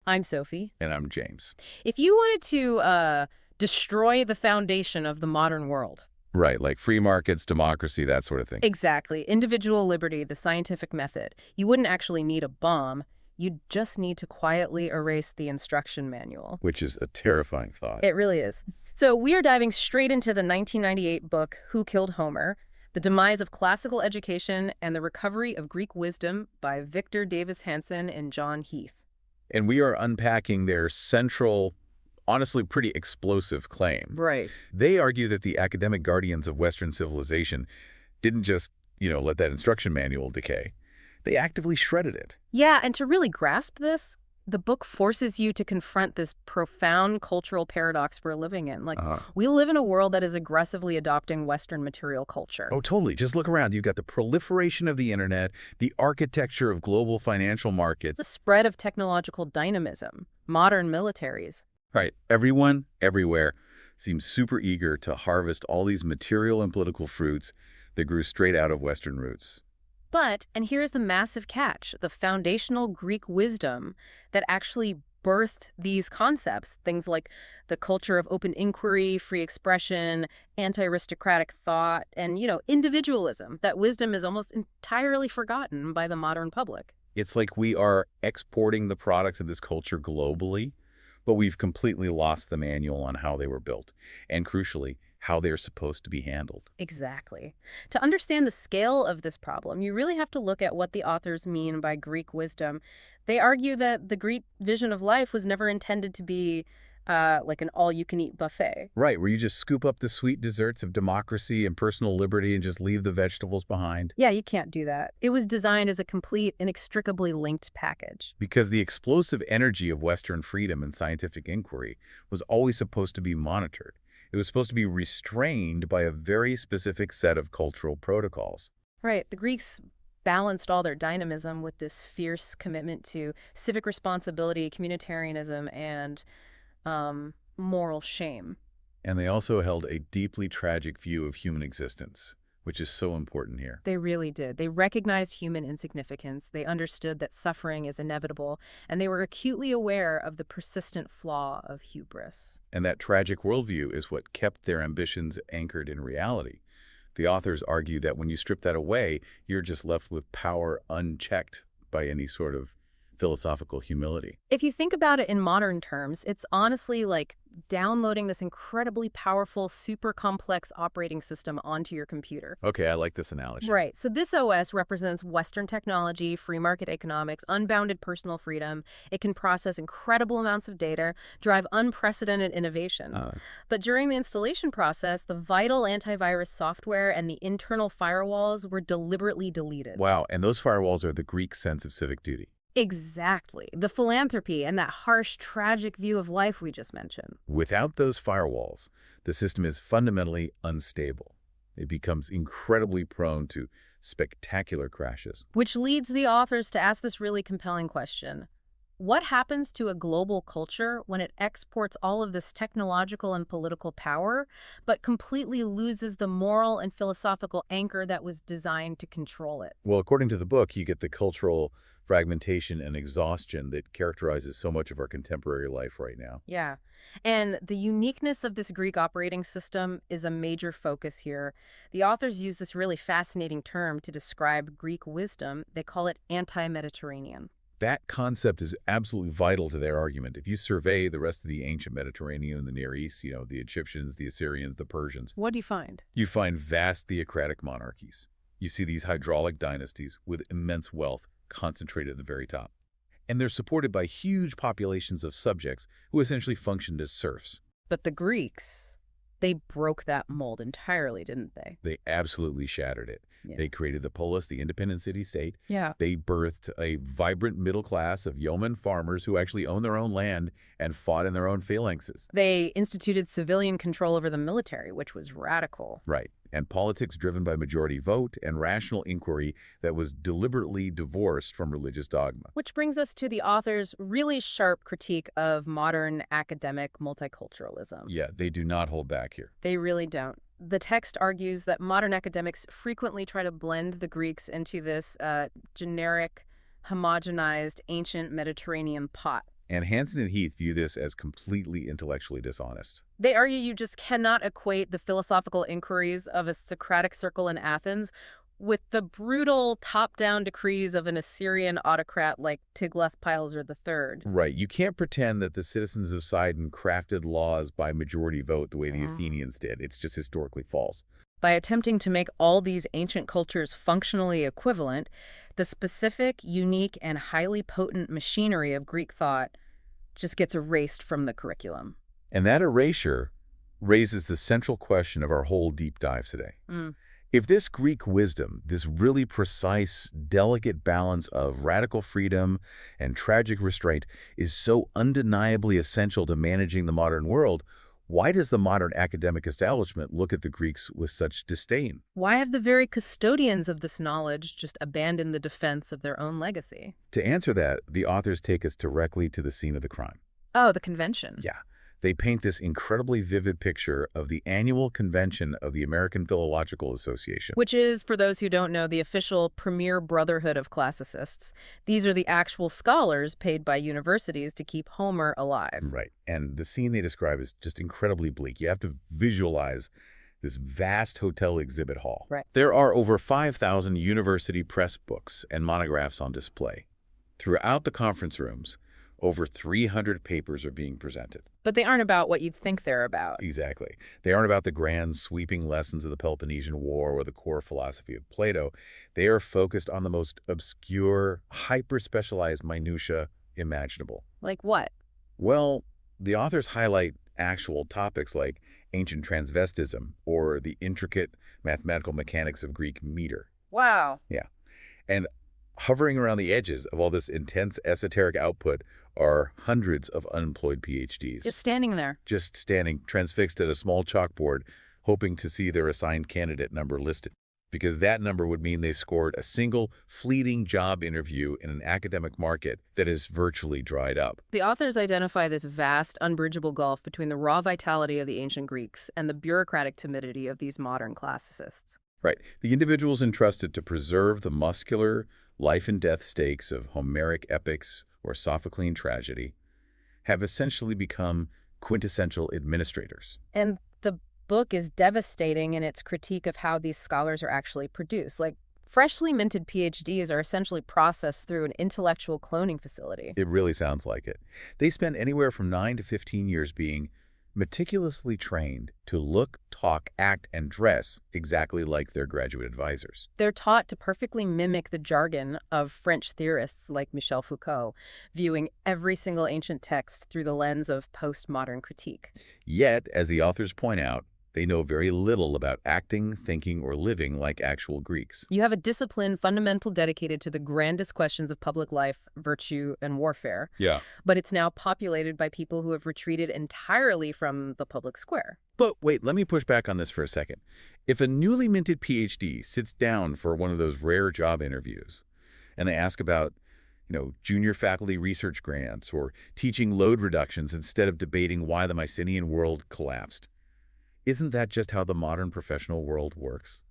I'm Sophie. And I'm James. If you wanted to destroy the foundation of the modern world. Right, like free markets, democracy, that sort of thing. Exactly. Individual liberty, the scientific method. You wouldn't actually need a bomb. You'd just need to quietly erase the instruction manual. Which is a terrifying thought. It really is. So we are diving straight into the 1998 book, Who Killed Homer? The Demise of Classical Education and the Recovery of Greek Wisdom by Victor Davis Hanson and John Heath. And we are unpacking their central, honestly pretty explosive claim. Right. They argue that the academic guardians of Western civilization didn't just, let that instruction manual decay. They actively shredded it. Yeah, and to really grasp this, the book forces you to confront this profound cultural paradox we're living in. We live in a world that is aggressively adopting Western material culture. Oh, totally. Just look around. You've got the proliferation of the internet, the architecture of global financial markets. The spread of technological dynamism, modern militaries. Right. Everyone, everywhere, seems super eager to harvest all these material and political fruits that grew straight out of Western roots. But, and here's the massive catch, the foundational Greek wisdom that actually birthed these concepts, things like the culture of open inquiry, free expression, anti-aristocratic thought, and, individualism. That wisdom is almost entirely forgotten by the modern public. It's like we are exporting the products of this culture globally, but we've completely lost the manual on how they were built, and crucially, how they're supposed to be handled. Exactly. To understand the scale of this problem, you really have to look at what the authors mean by Greek wisdom. They argue that the Greek vision of life was never intended to be like an all-you-can-eat buffet. Right, where you just scoop up the sweet desserts of democracy and personal liberty and just leave the vegetables behind. Yeah, you can't do that. It was designed as a complete, inextricably linked package. Because the explosive energy of Western freedom and scientific inquiry was always supposed to be monitored. It was supposed to be restrained by a very specific set of cultural protocols. Right. The Greeks balanced all their dynamism with this fierce commitment to civic responsibility, communitarianism, and moral shame. And they also held a deeply tragic view of human existence, which is so important here. They really did. They recognized human insignificance. They understood that suffering is inevitable, and they were acutely aware of the persistent flaw of hubris. And that tragic worldview is what kept their ambitions anchored in reality. The authors argue that when you strip that away, you're just left with power unchecked by any sort of philosophical humility. If you think about it in modern terms, it's honestly like downloading this incredibly powerful, super complex operating system onto your computer. Okay, I like this analogy. Right. So this OS represents Western technology, free market economics, unbounded personal freedom. It can process incredible amounts of data, drive unprecedented innovation. But during the installation process, the vital antivirus software and the internal firewalls were deliberately deleted. Wow, and those firewalls are the Greek sense of civic duty. Exactly. The philanthropy and that harsh, tragic view of life we just mentioned. Without those firewalls, the system is fundamentally unstable. It becomes incredibly prone to spectacular crashes. Which leads the authors to ask this really compelling question. What happens to a global culture when it exports all of this technological and political power, but completely loses the moral and philosophical anchor that was designed to control it? Well, according to the book, you get the cultural fragmentation and exhaustion that characterizes so much of our contemporary life right now. Yeah. And the uniqueness of this Greek operating system is a major focus here. The authors use this really fascinating term to describe Greek wisdom. They call it anti-Mediterranean. That concept is absolutely vital to their argument. If you survey the rest of the ancient Mediterranean and the Near East, the Egyptians, the Assyrians, the Persians. What do you find? You find vast theocratic monarchies. You see these hydraulic dynasties with immense wealth concentrated at the very top. And they're supported by huge populations of subjects who essentially functioned as serfs. But the Greeks, they broke that mold entirely, didn't they? They absolutely shattered it. Yeah. They created the polis, the independent city-state. Yeah. They birthed a vibrant middle class of yeoman farmers who actually owned their own land and fought in their own phalanxes. They instituted civilian control over the military, which was radical. Right. And politics driven by majority vote and rational inquiry that was deliberately divorced from religious dogma. Which brings us to the author's really sharp critique of modern academic multiculturalism. Yeah, they do not hold back here. They really don't. The text argues that modern academics frequently try to blend the Greeks into this generic, homogenized, ancient Mediterranean pot. And Hanson and Heath view this as completely intellectually dishonest. They argue you just cannot equate the philosophical inquiries of a Socratic circle in Athens with the brutal top-down decrees of an Assyrian autocrat like Tiglath-Pileser III. Right. You can't pretend that the citizens of Sidon crafted laws by majority vote the way the Yeah. Athenians did. It's just historically false. By attempting to make all these ancient cultures functionally equivalent, the specific, unique, and highly potent machinery of Greek thought just gets erased from the curriculum. And that erasure raises the central question of our whole deep dive today. Mm. If this Greek wisdom, this really precise, delicate balance of radical freedom and tragic restraint is so undeniably essential to managing the modern world, why does the modern academic establishment look at the Greeks with such disdain? Why have the very custodians of this knowledge just abandoned the defense of their own legacy? To answer that, the authors take us directly to the scene of the crime. Oh, the convention. Yeah. They paint this incredibly vivid picture of the annual convention of the American Philological Association. Which is, for those who don't know, the official premier brotherhood of classicists. These are the actual scholars paid by universities to keep Homer alive. Right. And the scene they describe is just incredibly bleak. You have to visualize this vast hotel exhibit hall. Right. There are over 5,000 university press books and monographs on display. Throughout the conference rooms, over 300 papers are being presented. But they aren't about what you'd think they're about. Exactly. They aren't about the grand, sweeping lessons of the Peloponnesian War or the core philosophy of Plato. They are focused on the most obscure, hyper-specialized minutia imaginable. Like what? Well, the authors highlight actual topics like ancient transvestism or the intricate mathematical mechanics of Greek meter. Wow. Yeah. And hovering around the edges of all this intense esoteric output are hundreds of unemployed PhDs. Just standing there. Just standing transfixed at a small chalkboard, hoping to see their assigned candidate number listed. Because that number would mean they scored a single fleeting job interview in an academic market that is virtually dried up. The authors identify this vast, unbridgeable gulf between the raw vitality of the ancient Greeks and the bureaucratic timidity of these modern classicists. Right. The individuals entrusted to preserve the muscular, life-and-death stakes of Homeric epics or Sophoclean tragedy have essentially become quintessential administrators. And the book is devastating in its critique of how these scholars are actually produced. Like, freshly minted PhDs are essentially processed through an intellectual cloning facility. It really sounds like it. They spend anywhere from 9 to 15 years being meticulously trained to look, talk, act, and dress exactly like their graduate advisors. They're taught to perfectly mimic the jargon of French theorists like Michel Foucault, viewing every single ancient text through the lens of postmodern critique. Yet, as the authors point out, they know very little about acting, thinking, or living like actual Greeks. You have a discipline fundamental dedicated to the grandest questions of public life, virtue, and warfare. Yeah. But it's now populated by people who have retreated entirely from the public square. But wait, let me push back on this for a second. If a newly minted PhD sits down for one of those rare job interviews and they ask about, junior faculty research grants or teaching load reductions instead of debating why the Mycenaean world collapsed, isn't that just how the modern professional world works?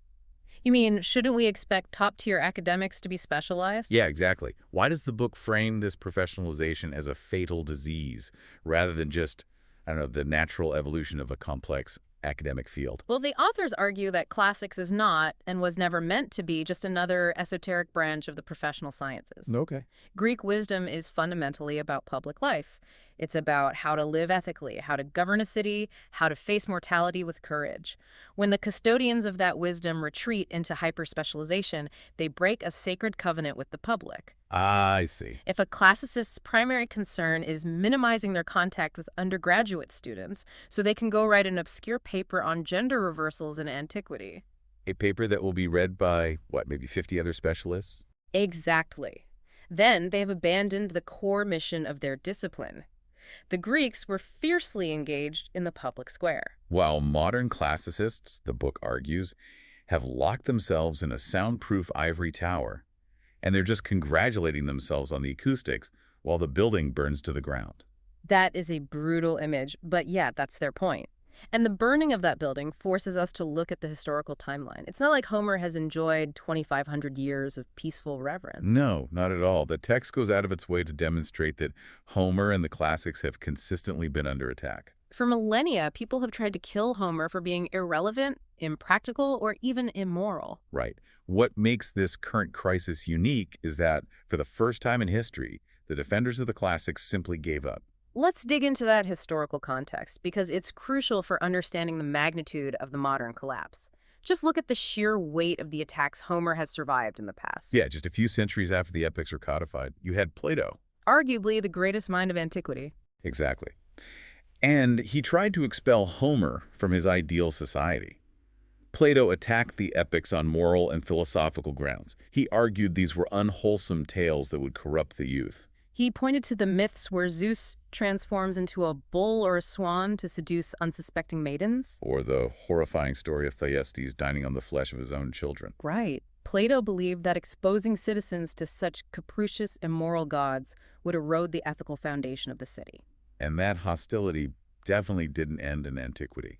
You mean, shouldn't we expect top-tier academics to be specialized? Yeah, exactly. Why does the book frame this professionalization as a fatal disease rather than just, the natural evolution of a complex academic field? Well, the authors argue that classics is not, and was never meant to be, just another esoteric branch of the professional sciences. Okay. Greek wisdom is fundamentally about public life. It's about how to live ethically, how to govern a city, how to face mortality with courage. When the custodians of that wisdom retreat into hyper-specialization, they break a sacred covenant with the public. I see. If a classicist's primary concern is minimizing their contact with undergraduate students so they can go write an obscure paper on gender reversals in antiquity. A paper that will be read by, maybe 50 other specialists? Exactly. Then they have abandoned the core mission of their discipline. The Greeks were fiercely engaged in the public square. While modern classicists, the book argues, have locked themselves in a soundproof ivory tower, and they're just congratulating themselves on the acoustics while the building burns to the ground. That is a brutal image, but yeah, that's their point. And the burning of that building forces us to look at the historical timeline. It's not like Homer has enjoyed 2,500 years of peaceful reverence. No, not at all. The text goes out of its way to demonstrate that Homer and the classics have consistently been under attack. For millennia, people have tried to kill Homer for being irrelevant, impractical, or even immoral. Right. What makes this current crisis unique is that, for the first time in history, the defenders of the classics simply gave up. Let's dig into that historical context because it's crucial for understanding the magnitude of the modern collapse. Just look at the sheer weight of the attacks Homer has survived in the past. Yeah, just a few centuries after the epics were codified, you had Plato. Arguably the greatest mind of antiquity. Exactly. And he tried to expel Homer from his ideal society. Plato attacked the epics on moral and philosophical grounds. He argued these were unwholesome tales that would corrupt the youth. He pointed to the myths where Zeus transforms into a bull or a swan to seduce unsuspecting maidens. Or the horrifying story of Thyestes dining on the flesh of his own children. Right. Plato believed that exposing citizens to such capricious, immoral gods would erode the ethical foundation of the city. And that hostility definitely didn't end in antiquity.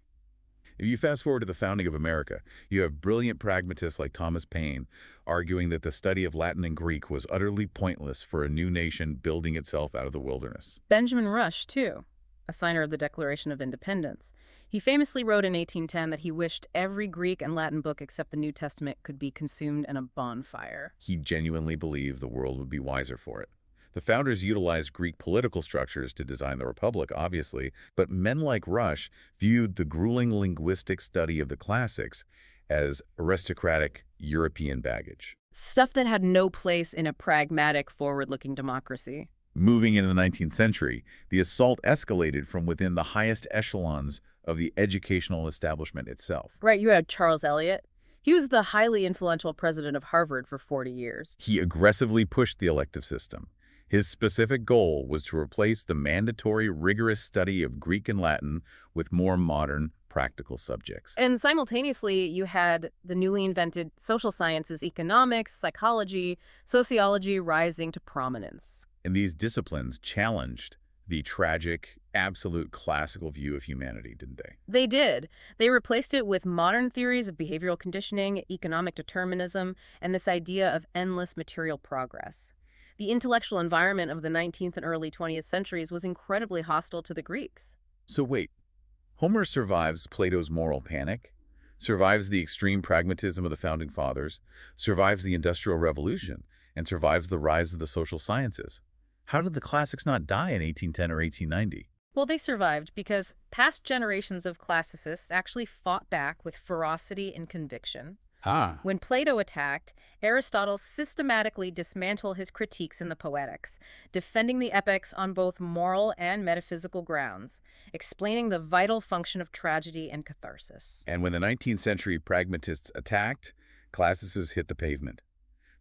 If you fast forward to the founding of America, you have brilliant pragmatists like Thomas Paine arguing that the study of Latin and Greek was utterly pointless for a new nation building itself out of the wilderness. Benjamin Rush, too, a signer of the Declaration of Independence. He famously wrote in 1810 that he wished every Greek and Latin book except the New Testament could be consumed in a bonfire. He genuinely believed the world would be wiser for it. The founders utilized Greek political structures to design the Republic, obviously, but men like Rush viewed the grueling linguistic study of the classics as aristocratic European baggage. Stuff that had no place in a pragmatic, forward-looking democracy. Moving into the 19th century, the assault escalated from within the highest echelons of the educational establishment itself. Right, you had Charles Eliot. He was the highly influential president of Harvard for 40 years. He aggressively pushed the elective system. His specific goal was to replace the mandatory, rigorous study of Greek and Latin with more modern, practical subjects. And simultaneously, you had the newly invented social sciences, economics, psychology, sociology rising to prominence. And these disciplines challenged the tragic, absolute classical view of humanity, didn't they? They did. They replaced it with modern theories of behavioral conditioning, economic determinism, and this idea of endless material progress. The intellectual environment of the 19th and early 20th centuries was incredibly hostile to the Greeks. So wait, Homer survives Plato's moral panic, survives the extreme pragmatism of the Founding Fathers, survives the Industrial Revolution, and survives the rise of the social sciences. How did the classics not die in 1810 or 1890? Well, they survived because past generations of classicists actually fought back with ferocity and conviction. When Plato attacked, Aristotle systematically dismantled his critiques in the Poetics, defending the epics on both moral and metaphysical grounds, explaining the vital function of tragedy and catharsis. And when the 19th century pragmatists attacked, classicists hit the pavement.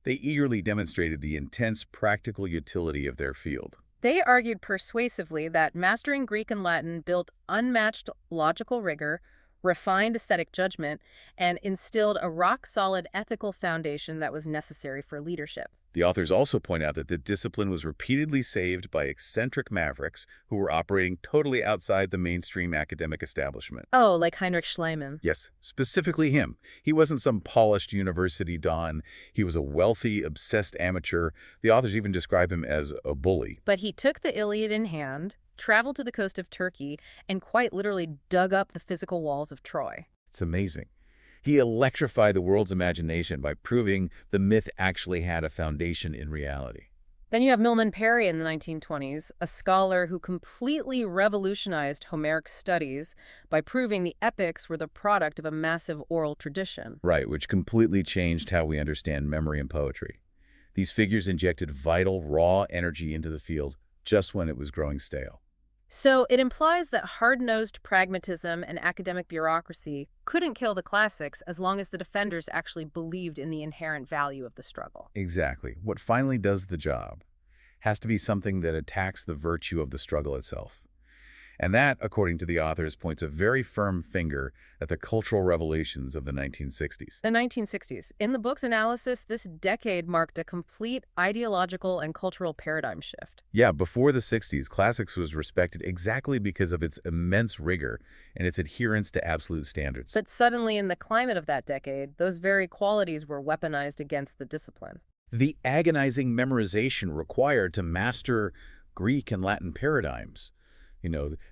They eagerly demonstrated the intense practical utility of their field. They argued persuasively that mastering Greek and Latin built unmatched logical rigor, refined aesthetic judgment, and instilled a rock-solid ethical foundation that was necessary for leadership. The authors also point out that the discipline was repeatedly saved by eccentric mavericks who were operating totally outside the mainstream academic establishment. Oh, like Heinrich Schliemann. Yes, specifically him. He wasn't some polished university don. He was a wealthy, obsessed amateur. The authors even describe him as a bully. But he took the Iliad in hand, traveled to the coast of Turkey, and quite literally dug up the physical walls of Troy. It's amazing. He electrified the world's imagination by proving the myth actually had a foundation in reality. Then you have Milman Parry in the 1920s, a scholar who completely revolutionized Homeric studies by proving the epics were the product of a massive oral tradition. Right, which completely changed how we understand memory and poetry. These figures injected vital, raw energy into the field just when it was growing stale. So it implies that hard-nosed pragmatism and academic bureaucracy couldn't kill the classics as long as the defenders actually believed in the inherent value of the struggle. Exactly. What finally does the job has to be something that attacks the virtue of the struggle itself. And that, according to the authors, points a very firm finger at the cultural revelations of the 1960s. The 1960s. In the book's analysis, this decade marked a complete ideological and cultural paradigm shift. Yeah, before the 60s, classics was respected exactly because of its immense rigor and its adherence to absolute standards. But suddenly, in the climate of that decade, those very qualities were weaponized against the discipline. The agonizing memorization required to master Greek and Latin paradigms,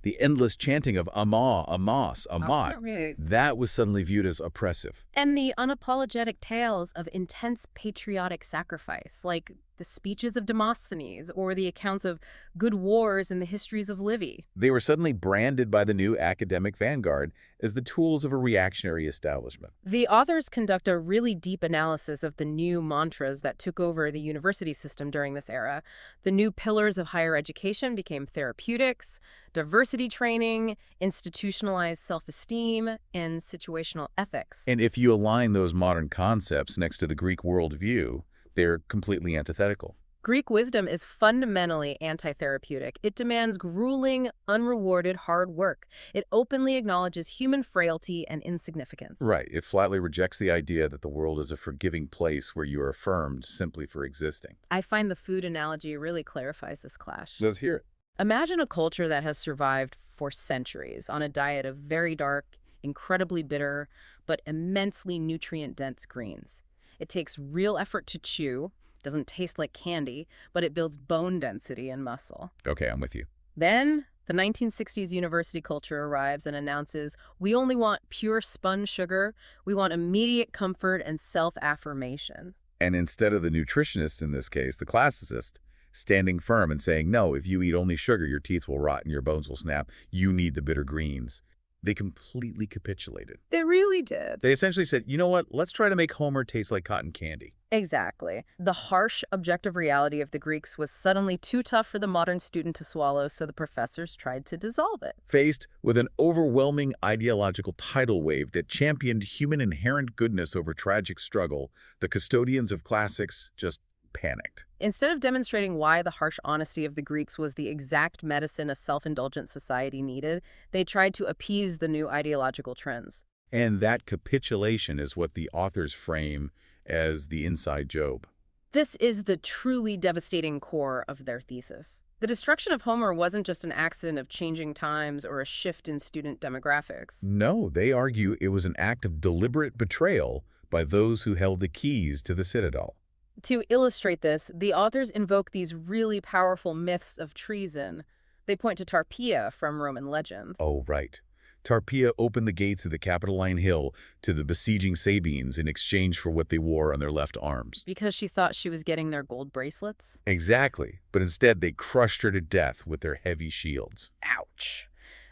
the endless chanting of Amma, Amos, Amat, Right. that was suddenly viewed as oppressive. And the unapologetic tales of intense patriotic sacrifice, like the speeches of Demosthenes or the accounts of good wars in the histories of Livy. They were suddenly branded by the new academic vanguard as the tools of a reactionary establishment. The authors conduct a really deep analysis of the new mantras that took over the university system during this era. The new pillars of higher education became therapeutics, diversity training, institutionalized self-esteem, and situational ethics. And if you align those modern concepts next to the Greek worldview, they're completely antithetical. Greek wisdom is fundamentally anti-therapeutic. It demands grueling, unrewarded hard work. It openly acknowledges human frailty and insignificance. Right. It flatly rejects the idea that the world is a forgiving place where you are affirmed simply for existing. I find the food analogy really clarifies this clash. Let's hear it. Imagine a culture that has survived for centuries on a diet of very dark, incredibly bitter, but immensely nutrient-dense greens. It takes real effort to chew, doesn't taste like candy, but it builds bone density and muscle. Okay, I'm with you. Then, the 1960s university culture arrives and announces, we only want pure spun sugar, we want immediate comfort and self-affirmation. And instead of the nutritionist in this case, the classicist, standing firm and saying, no, if you eat only sugar, your teeth will rot and your bones will snap. You need the bitter greens. They completely capitulated. They really did. They essentially said, you know what, let's try to make Homer taste like cotton candy. Exactly. The harsh, objective reality of the Greeks was suddenly too tough for the modern student to swallow, so the professors tried to dissolve it. Faced with an overwhelming ideological tidal wave that championed human inherent goodness over tragic struggle, the custodians of classics just panicked. Instead of demonstrating why the harsh honesty of the Greeks was the exact medicine a self-indulgent society needed, they tried to appease the new ideological trends. And that capitulation is what the authors frame as the inside job. This is the truly devastating core of their thesis. The destruction of Homer wasn't just an accident of changing times or a shift in student demographics. No, they argue it was an act of deliberate betrayal by those who held the keys to the citadel. To illustrate this, the authors invoke these really powerful myths of treason. They point to Tarpeia from Roman legend. Oh, right. Tarpeia opened the gates of the Capitoline Hill to the besieging Sabines in exchange for what they wore on their left arms. Because she thought she was getting their gold bracelets? Exactly, but instead they crushed her to death with their heavy shields. Ouch.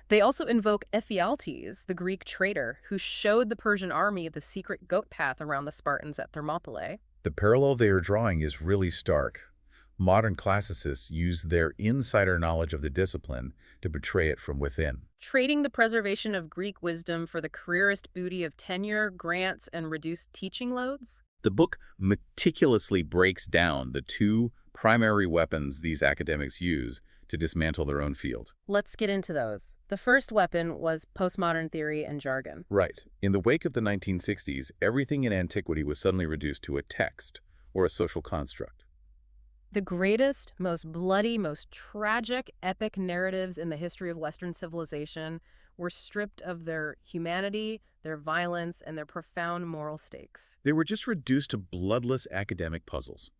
They also invoke Ephialtes, the Greek traitor, who showed the Persian army the secret goat path around the Spartans at Thermopylae. The parallel they are drawing is really stark. Modern classicists use their insider knowledge of the discipline to betray it from within. Trading the preservation of Greek wisdom for the careerist booty of tenure, grants, and reduced teaching loads? The book meticulously breaks down the two primary weapons these academics use to dismantle their own field. Let's get into those. The first weapon was postmodern theory and jargon. Right. In the wake of the 1960s, everything in antiquity was suddenly reduced to a text or a social construct. The greatest, most bloody, most tragic, epic narratives in the history of Western civilization were stripped of their humanity, their violence, and their profound moral stakes. They were just reduced to bloodless academic puzzles.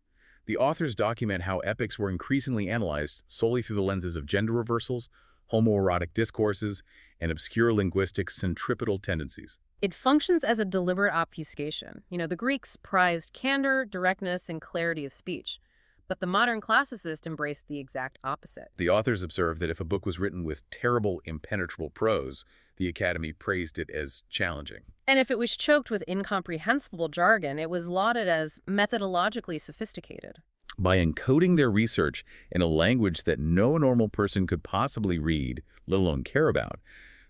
The authors document how epics were increasingly analyzed solely through the lenses of gender reversals, homoerotic discourses, and obscure linguistic centripetal tendencies. It functions as a deliberate obfuscation. The Greeks prized candor, directness, and clarity of speech. But the modern classicist embraced the exact opposite. The authors observed that if a book was written with terrible, impenetrable prose, the Academy praised it as challenging. And if it was choked with incomprehensible jargon, it was lauded as methodologically sophisticated. By encoding their research in a language that no normal person could possibly read, let alone care about,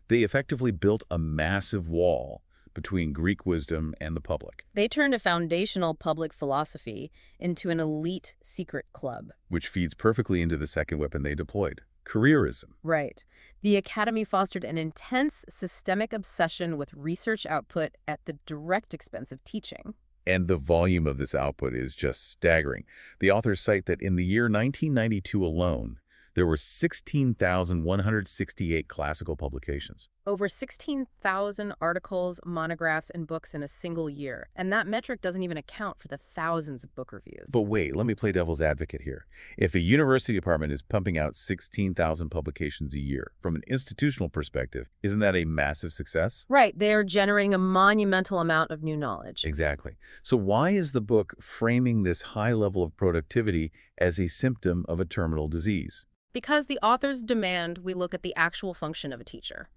they effectively built a massive wall between Greek wisdom and the public. They turned a foundational public philosophy into an elite secret club. Which feeds perfectly into the second weapon they deployed, careerism. Right. The Academy fostered an intense systemic obsession with research output at the direct expense of teaching. And the volume of this output is just staggering. The authors cite that in the year 1992 alone, there were 16,168 classical publications. Over 16,000 articles, monographs, and books in a single year. And that metric doesn't even account for the thousands of book reviews. But wait, let me play devil's advocate here. If a university department is pumping out 16,000 publications a year, from an institutional perspective, isn't that a massive success? Right, they are generating a monumental amount of new knowledge. Exactly. So why is the book framing this high level of productivity as a symptom of a terminal disease? Because the authors demand we look at the actual function of a teacher.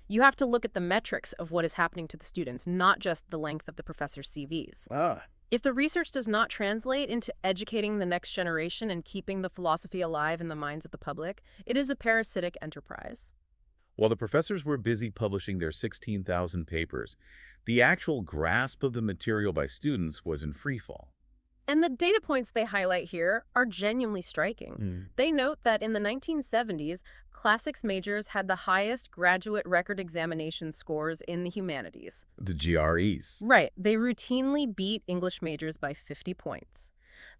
You have to look at the metrics of what is happening to the students, not just the length of the professor's CVs. If the research does not translate into educating the next generation and keeping the philosophy alive in the minds of the public, it is a parasitic enterprise. While the professors were busy publishing their 16,000 papers, the actual grasp of the material by students was in freefall. And the data points they highlight here are genuinely striking. They note that in the 1970s, classics majors had the highest graduate record examination scores in the humanities. The GREs. Right, they routinely beat English majors by 50 points.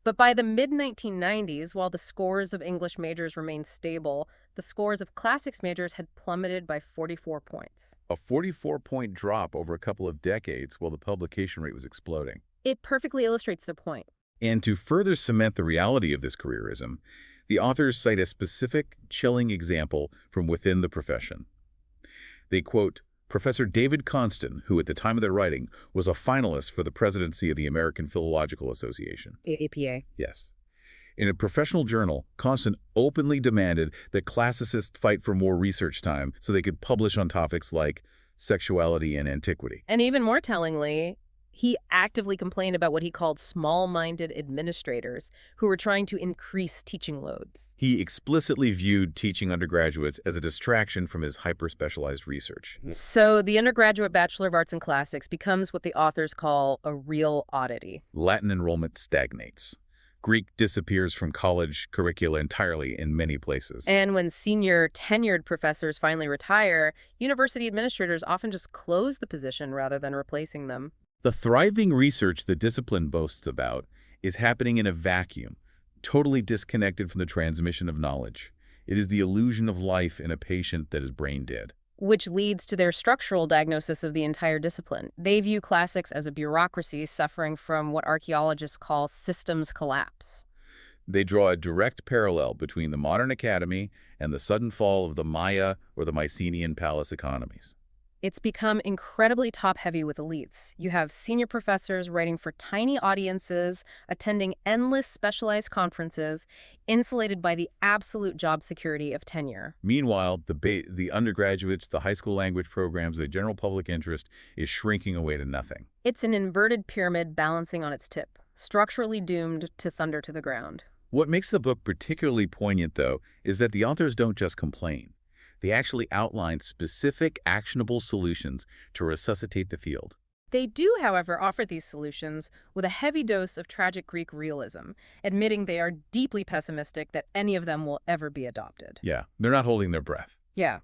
But by the mid-1990s, while the scores of English majors remained stable, the scores of classics majors had plummeted by 44 points. A 44-point drop over a couple of decades while the publication rate was exploding. It perfectly illustrates the point. And to further cement the reality of this careerism, the authors cite a specific, chilling example from within the profession. They quote Professor David Constant, who at the time of their writing was a finalist for the presidency of the American Philological Association. APA. Yes. In a professional journal, Constant openly demanded that classicists fight for more research time so they could publish on topics like sexuality and antiquity. And even more tellingly, he actively complained about what he called small-minded administrators who were trying to increase teaching loads. He explicitly viewed teaching undergraduates as a distraction from his hyper-specialized research. So the undergraduate Bachelor of Arts in Classics becomes what the authors call a real oddity. Latin enrollment stagnates. Greek disappears from college curricula entirely in many places. And when senior tenured professors finally retire, university administrators often just close the position rather than replacing them. The thriving research the discipline boasts about is happening in a vacuum, totally disconnected from the transmission of knowledge. It is the illusion of life in a patient that is brain dead. Which leads to their structural diagnosis of the entire discipline. They view classics as a bureaucracy suffering from what archaeologists call systems collapse. They draw a direct parallel between the modern academy and the sudden fall of the Maya or the Mycenaean palace economies. It's become incredibly top-heavy with elites. You have senior professors writing for tiny audiences, attending endless specialized conferences, insulated by the absolute job security of tenure. Meanwhile, the undergraduates, the high school language programs, the general public interest is shrinking away to nothing. It's an inverted pyramid balancing on its tip, structurally doomed to thunder to the ground. What makes the book particularly poignant, though, is that the authors don't just complain. They actually outline specific, actionable solutions to resuscitate the field. They do, however, offer these solutions with a heavy dose of tragic Greek realism, admitting they are deeply pessimistic that any of them will ever be adopted. Yeah, they're not holding their breath. Yeah.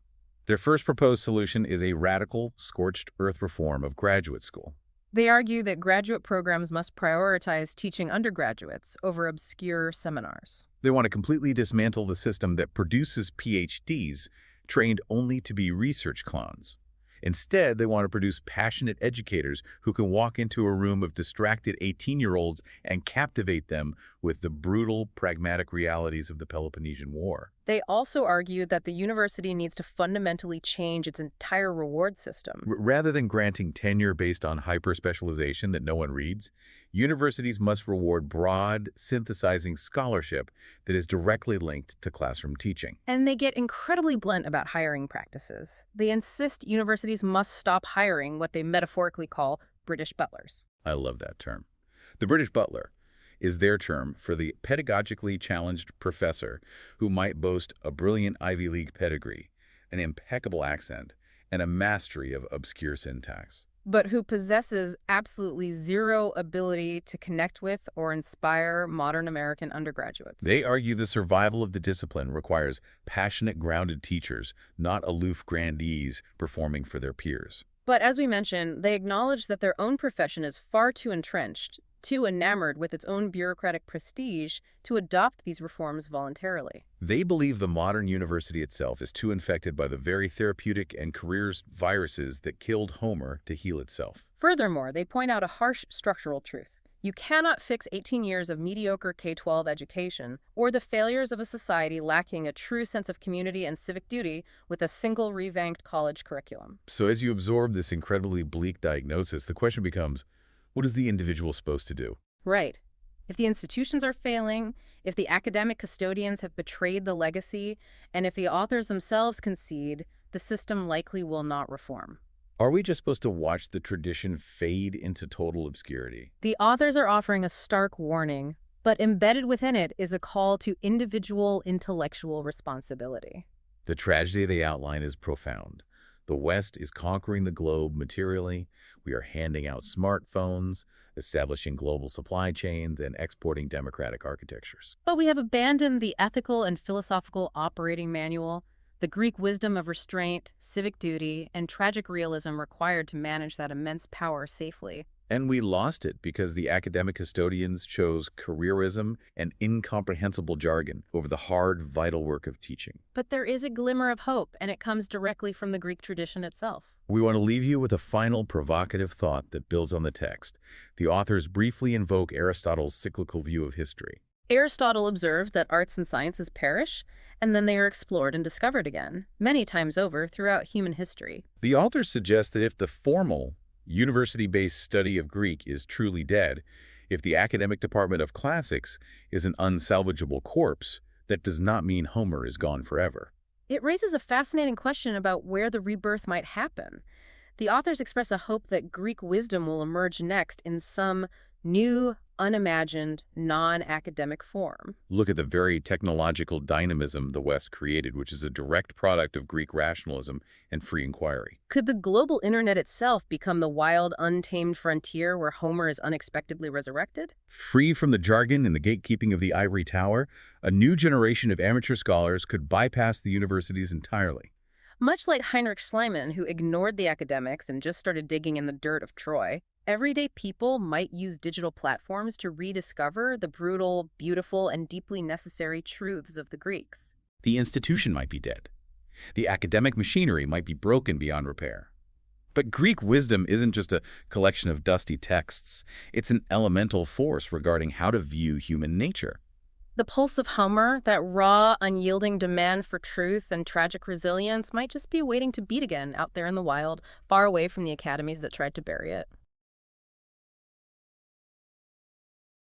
Their first proposed solution is a radical, scorched earth reform of graduate school. They argue that graduate programs must prioritize teaching undergraduates over obscure seminars. They want to completely dismantle the system that produces PhDs trained only to be research clowns. Instead, they want to produce passionate educators who can walk into a room of distracted 18-year-olds and captivate them with the brutal, pragmatic realities of the Peloponnesian War. They also argue that the university needs to fundamentally change its entire reward system. Rather than granting tenure based on hyper-specialization that no one reads, universities must reward broad, synthesizing scholarship that is directly linked to classroom teaching. And they get incredibly blunt about hiring practices. They insist universities must stop hiring what they metaphorically call British butlers. I love that term. The British butler is their term for the pedagogically challenged professor who might boast a brilliant Ivy League pedigree, an impeccable accent, and a mastery of obscure syntax. but who possesses absolutely zero ability to connect with or inspire modern American undergraduates. They argue the survival of the discipline requires passionate, grounded teachers, not aloof grandees performing for their peers. But as we mentioned, they acknowledge that their own profession is far too entrenched, too enamored with its own bureaucratic prestige to adopt these reforms voluntarily. They believe the modern university itself is too infected by the very therapeutic and careers viruses that killed Homer to heal itself. Furthermore, they point out a harsh structural truth. You cannot fix 18 years of mediocre K-12 education or the failures of a society lacking a true sense of community and civic duty with a single revamped college curriculum. So as you absorb this incredibly bleak diagnosis, the question becomes, what is the individual supposed to do? Right. If the institutions are failing, if the academic custodians have betrayed the legacy, and if the authors themselves concede, the system likely will not reform. Are we just supposed to watch the tradition fade into total obscurity? The authors are offering a stark warning, but embedded within it is a call to individual intellectual responsibility. The tragedy they outline is profound. The West is conquering the globe materially. We are handing out smartphones, establishing global supply chains, and exporting democratic architectures. But we have abandoned the ethical and philosophical operating manual, the Greek wisdom of restraint, civic duty, and tragic realism required to manage that immense power safely. And we lost it because the academic custodians chose careerism and incomprehensible jargon over the hard, vital work of teaching. But there is a glimmer of hope, and it comes directly from the Greek tradition itself. We want to leave you with a final provocative thought that builds on the text. The authors briefly invoke Aristotle's cyclical view of history. Aristotle observed that arts and sciences perish, and then they are explored and discovered again, many times over throughout human history. The authors suggest that if the formal, university-based study of Greek is truly dead, if the academic department of classics is an unsalvageable corpse, that does not mean Homer is gone forever. It raises a fascinating question about where the rebirth might happen. The authors express a hope that Greek wisdom will emerge next in some new, unimagined, non-academic form. Look at the very technological dynamism the West created, which is a direct product of Greek rationalism and free inquiry. Could the global internet itself become the wild, untamed frontier where Homer is unexpectedly resurrected? Free from the jargon and the gatekeeping of the ivory tower, a new generation of amateur scholars could bypass the universities entirely. Much like Heinrich Schliemann, who ignored the academics and just started digging in the dirt of Troy, everyday people might use digital platforms to rediscover the brutal, beautiful, and deeply necessary truths of the Greeks. The institution might be dead. The academic machinery might be broken beyond repair. But Greek wisdom isn't just a collection of dusty texts. It's an elemental force regarding how to view human nature. The pulse of Homer, that raw, unyielding demand for truth and tragic resilience, might just be waiting to beat again out there in the wild, far away from the academies that tried to bury it.